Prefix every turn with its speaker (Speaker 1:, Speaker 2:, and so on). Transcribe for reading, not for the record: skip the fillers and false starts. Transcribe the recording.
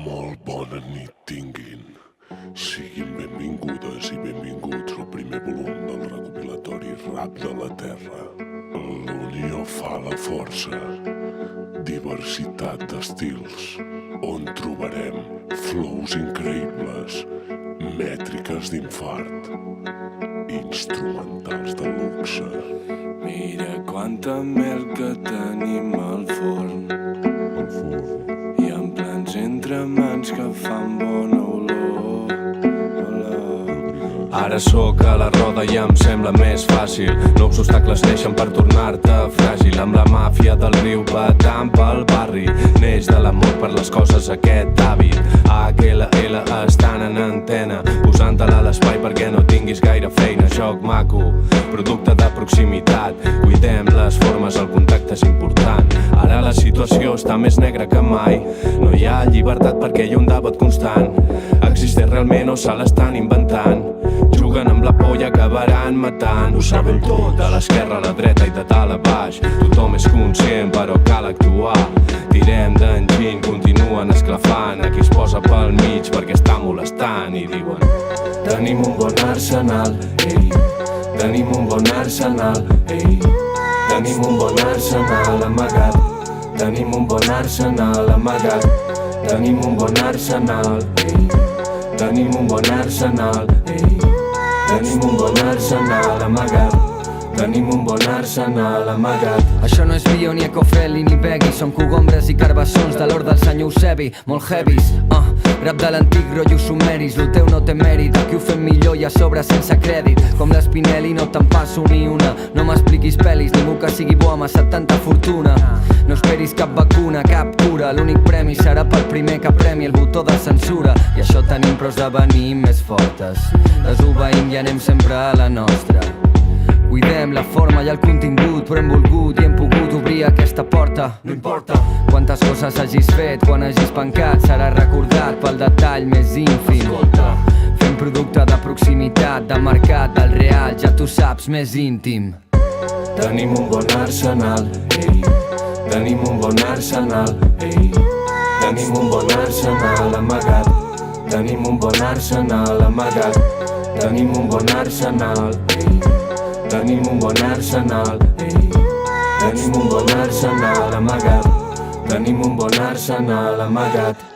Speaker 1: Molt bona nit tinguin. Siguin benvingudes i benvinguts al primer volum del recopilatori Rap de la Terra. L'unió fa la força. Diversitat d'estils, on trobarem flows increïbles, mètriques d'infart, instrumentals de luxe.
Speaker 2: Mira quanta mel que tenim al forn. Hi ha plans entre mans que fan bona olor. Ara sóc a la roda i em sembla més fàcil. Nous obstacles neixen per tornar-te fràgil. Amb la màfia del riu petant pel barri. Neix de l'amor per les coses aquest hàbit. AQLL estan en antena, posant-te-la a l'espai perquè no tinguis gaire feina. Joc maco, producte de proximitat. Cuidem les formes, el contacte és important. Ara la situació està més negra que mai. No hi ha llibertat perquè hi ha un debat constant. Existeix realment o se l'estan inventant? Juguen amb la por i acabaran matant. Ho sabem tot, de l'esquerra a la dreta i de dalt a baix. Tothom és conscient però cal actuar. Tirem d'enginy, continuen esclafant. Aquí es posa pel mig perquè està molestant i diuen: tenim un bon arsenal, ei. Tenim un bon arsenal, ei. Tenim un bon arsenal amagat. Tenim un bon arsenal amagat. Tenim un bon arsenal, ei. Tenim un bon arsenal, ei. Tenim un bon arsenal amagat. Tenim un bon arsenal amagat.
Speaker 3: Això no és bio, ni ecofriendly, ni veggie. Són cogombres i carbassons de l'or del senyor Eusebi. Molt heavies, rap de l'antic rotllo sumeris. Lo teu no té mèrit, aquí ho fem millor i a sobre sense crèdit. Com l'Espinelli no te'n passo ni una. No m'expliquis pel·lis, ningú que sigui bo amb tanta fortuna. No esperis cap vacuna, cap cura. L'únic premi serà pel primer que premi el botó de censura. I això tenim però esdevenim més fortes. Desobeïm i anem sempre a la nostra. Cuidem la forma i el contingut, però hem volgut i hem pogut obrir aquesta porta. No importa quantes coses hagis fet, quan hagis pencat, serà recordat pel detall més ínfim. Fem producte de proximitat, de mercat, del real, ja tu saps, més íntim.
Speaker 2: Tenim un bon arsenal, ei. Tenim un bon arsenal, ei. Tenim un bon arsenal amagat. Tenim un bon arsenal amagat. Tenim un bon arsenal, ei. Tenim un bon arsenal, ei. Tenim un bon arsenal amagat. Tenim un bon arsenal amagat.